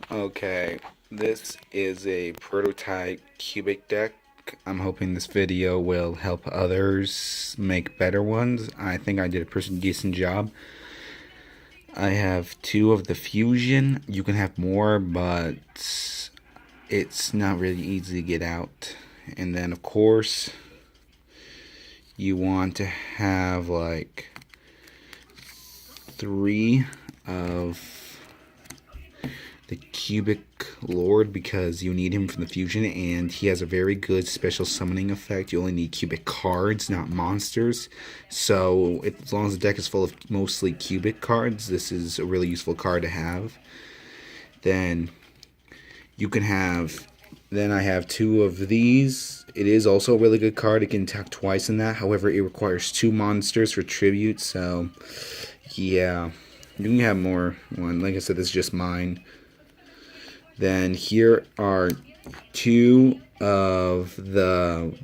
Okay, this is a prototype cubic deck. I'm hoping this video will help others make better ones. I think I did a pretty decent job. I have two of the fusion. You can have more, but it's not really easy to get out. And then, of course, you want to have like three of the cubic lord because you need him from the fusion, and he has a very good special summoning effect. You only need cubic cards, not monsters. So as long as the deck is full of mostly cubic cards, this is a really useful card to have. Then you can have, then I have two of these. It is also a really good card. It can attack twice in that. However, it requires two monsters for tribute. So yeah, you can have more. One, like I said, this is just mine. Then here are two of the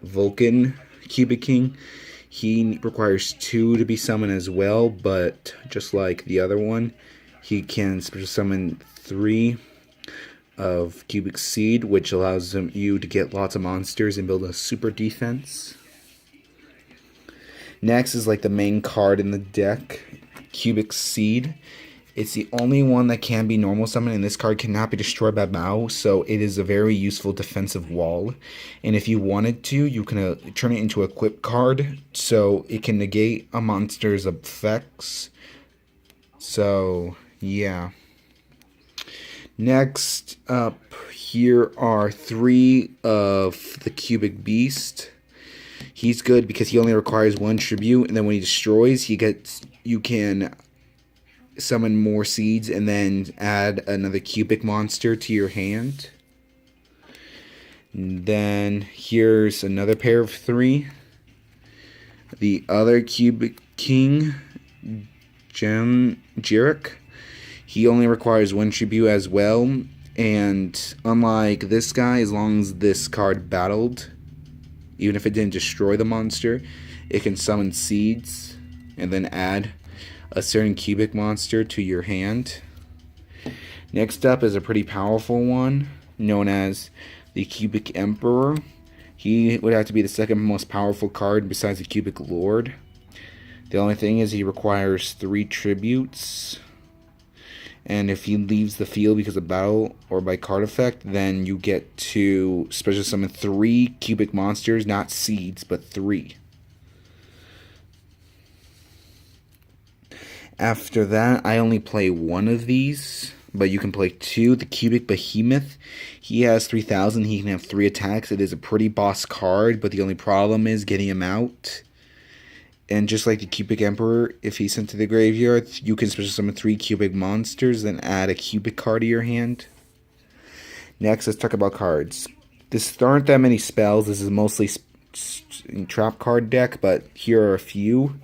Vulcan Cubic King. He requires two to be summoned as well, but just like the other one, he can special summon three of Cubic Seed, which allows you to get lots of monsters and build a super defense. Next is like the main card in the deck, Cubic Seed. It's the only one that can be normal summon, and this card cannot be destroyed by Mao, so it is a very useful defensive wall. And if you wanted to, you can turn it into a equip card, so it can negate a monster's effects. So, yeah. Next up, here are three of the Cubic Beast. He's good because he only requires one tribute, and then when he destroys, you can summon more seeds and then add another cubic monster to your hand. And then here's another pair of three. The other cubic king, Jirik, he only requires one tribute as well. And unlike this guy, as long as this card battled, even if it didn't destroy the monster, it can summon seeds and then add a certain cubic monster to your hand. Next up is a pretty powerful one known as the Cubic Emperor. He would have to be the second most powerful card besides the Cubic Lord. The only thing is he requires three tributes, and if he leaves the field because of battle or by card effect, then you get to special summon three cubic monsters, not seeds, but three. After that, I only play one of these, but you can play two. The Cubic Behemoth, he has 3,000. He can have three attacks. It is a pretty boss card, but the only problem is getting him out. And just like the Cubic Emperor, if he's sent to the graveyard, you can special summon three cubic monsters, then add a cubic card to your hand. Next, let's talk about cards. There aren't that many spells. This is mostly trap card deck, but here are a few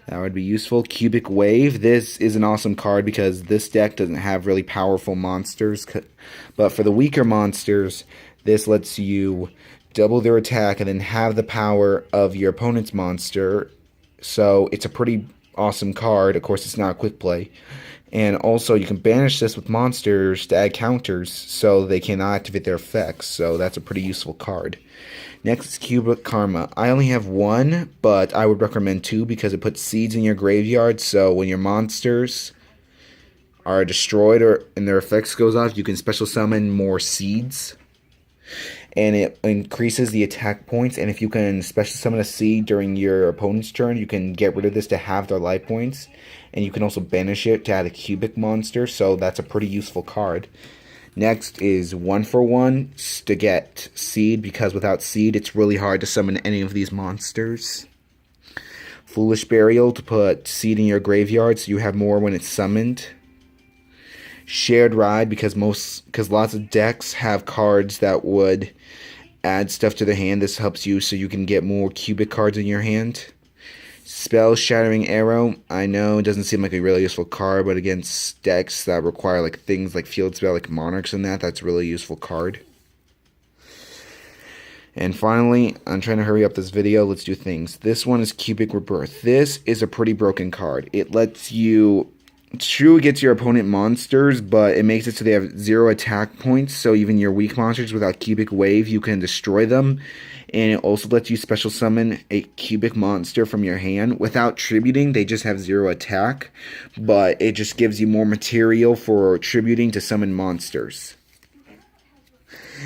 that would be useful. Cubic Wave. This is an awesome card because this deck doesn't have really powerful monsters. But for the weaker monsters, this lets you double their attack and then have the power of your opponent's monster. So it's a pretty awesome card. Of course, it's not a quick play. And also, you can banish this with monsters to add counters so they cannot activate their effects. So that's a pretty useful card. Next is Cubic Karma. I only have one, but I would recommend two because it puts seeds in your graveyard. So when your monsters are destroyed and their effects goes off, you can special summon more seeds. And it increases the attack points. And if you can special summon a seed during your opponent's turn, you can get rid of this to halve their life points. And you can also banish it to add a cubic monster. So that's a pretty useful card. Next is 1-for-1 to get seed, because without seed it's really hard to summon any of these monsters. Foolish Burial to put seed in your graveyard so you have more when it's summoned. Shared Ride because lots of decks have cards that would add stuff to the hand. This helps you so you can get more cubic cards in your hand. Spell Shattering Arrow. I know it doesn't seem like a really useful card, but against decks that require like things like Field Spell, like Monarchs and that's a really useful card. And finally, I'm trying to hurry up this video. Let's do things. This one is Cubic Rebirth. This is a pretty broken card. It lets you It's true it gets your opponent monsters, but it makes it so they have 0 attack points, so even your weak monsters without Cubic Wave, you can destroy them. And it also lets you special summon a cubic monster from your hand. Without tributing, they just have 0 attack, but it just gives you more material for tributing to summon monsters.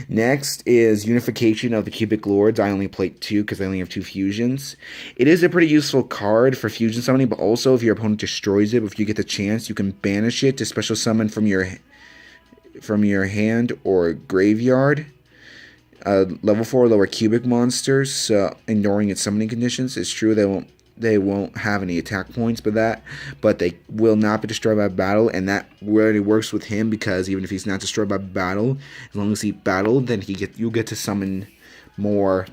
Next is Unification of the Cubic Lords. I only played 2 because I only have 2 fusions. It is a pretty useful card for fusion summoning, but also if your opponent destroys it, if you get the chance, you can banish it to special summon from your hand or graveyard. Level 4 lower cubic monsters, ignoring its summoning conditions. It's true they won't have any attack points but they will not be destroyed by battle, and that really works with him because even if he's not destroyed by battle, as long as he battled, then you'll get to summon more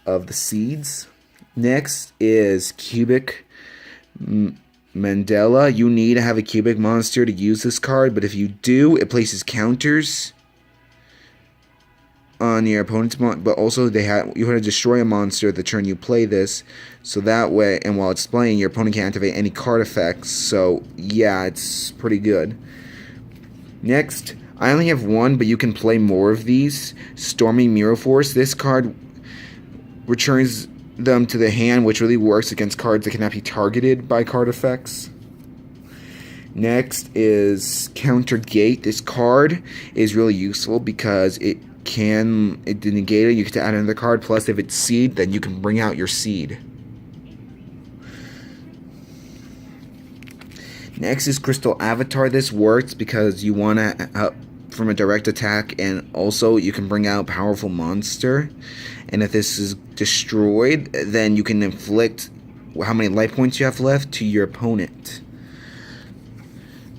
of the seeds. Next is Cubic Mandala. You need to have a cubic monster to use this card, but if you do, it places counters on your opponent's but also you have to destroy a monster the turn you play this, so that way, and while it's playing, your opponent can't activate any card effects. So yeah, it's pretty good. Next, I only have 1, but you can play more of these. Storming Mirror Force. This card returns them to the hand, which really works against cards that cannot be targeted by card effects. Next is Counter Gate. This card is really useful because it negate it, you get to add another card, plus if it's seed, then you can bring out your seed. Next is Crystal Avatar. This works because you want to from a direct attack, and also you can bring out powerful monster, and if this is destroyed, then you can inflict how many life points you have left to your opponent.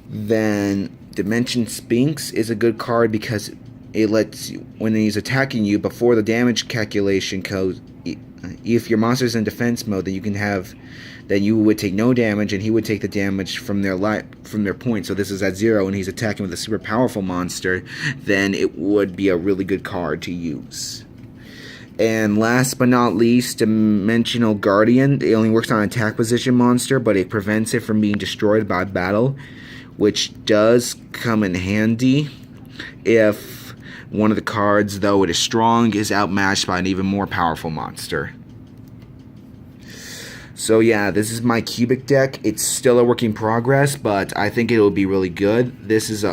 Then Dimension Sphinx is a good card because it lets you, when he's attacking you, before the damage calculation goes, if your monster's in defense mode, then you would take no damage, and he would take the damage from their point. So this is at 0, and he's attacking with a super powerful monster. Then it would be a really good card to use. And last but not least, Dimensional Guardian. It only works on attack position monster, but it prevents it from being destroyed by battle, which does come in handy if one of the cards, though it is strong, is outmatched by an even more powerful monster. So yeah, this is my cubic deck. It's still a work in progress, but I think it will be really good. This is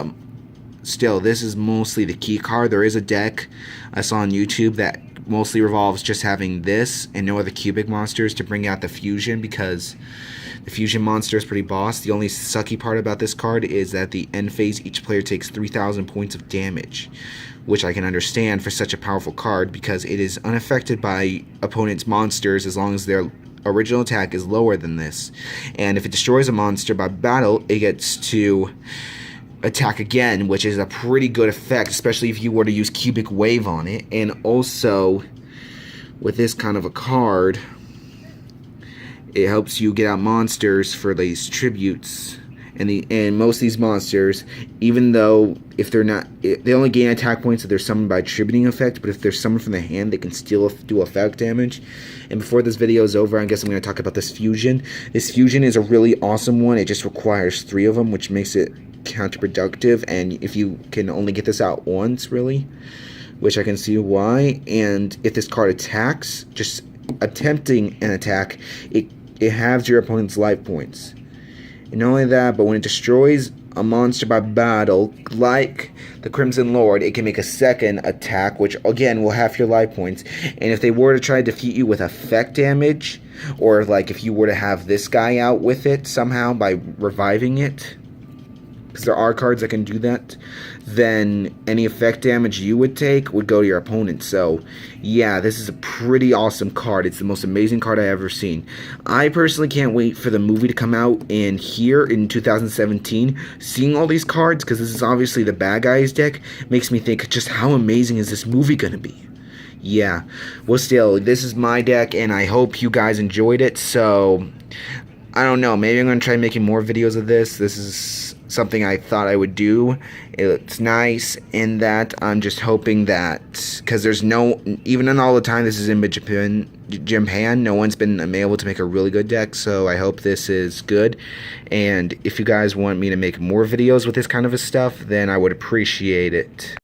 mostly the key card. There is a deck I saw on YouTube that mostly revolves just having this and no other cubic monsters to bring out the fusion, because the fusion monster is pretty boss. The only sucky part about this card is that the end phase, each player takes 3,000 points of damage, which I can understand for such a powerful card because it is unaffected by opponent's monsters as long as their original attack is lower than this. And if it destroys a monster by battle, it gets to attack again, which is a pretty good effect, especially if you were to use Cubic Wave on it. And also, with this kind of a card, it helps you get out monsters for these tributes. And most of these monsters, even though if they're not, they only gain attack points if they're summoned by tributing effect, but if they're summoned from the hand, they can still do effect damage. And before this video is over, I guess I'm going to talk about this fusion. This fusion is a really awesome one. It just requires 3 of them, which makes it counterproductive, and if you can only get this out once, really, which I can see why. And if this card attacks, just attempting an attack, it halves your opponent's life points. And not only that, but when it destroys a monster by battle, like the Crimson Lord, it can make a second attack, which again will half your life points. And if they were to try to defeat you with effect damage, or like if you were to have this guy out with it somehow by reviving it, because there are cards that can do that, then any effect damage you would take would go to your opponent. So yeah, this is a pretty awesome card. It's the most amazing card I've ever seen. I personally can't wait for the movie to come out in 2017. Seeing all these cards, because this is obviously the bad guys deck, makes me think just how amazing is this movie gonna be. Yeah, well, still, this is my deck, and I hope you guys enjoyed it. So I don't know, maybe I'm gonna try making more videos of this. This is something I thought I would do. It's nice in that I'm just hoping that, because there's no, even in all the time this is in Japan, no one's been able to make a really good deck, so I hope this is good. And if you guys want me to make more videos with this kind of stuff, then I would appreciate it.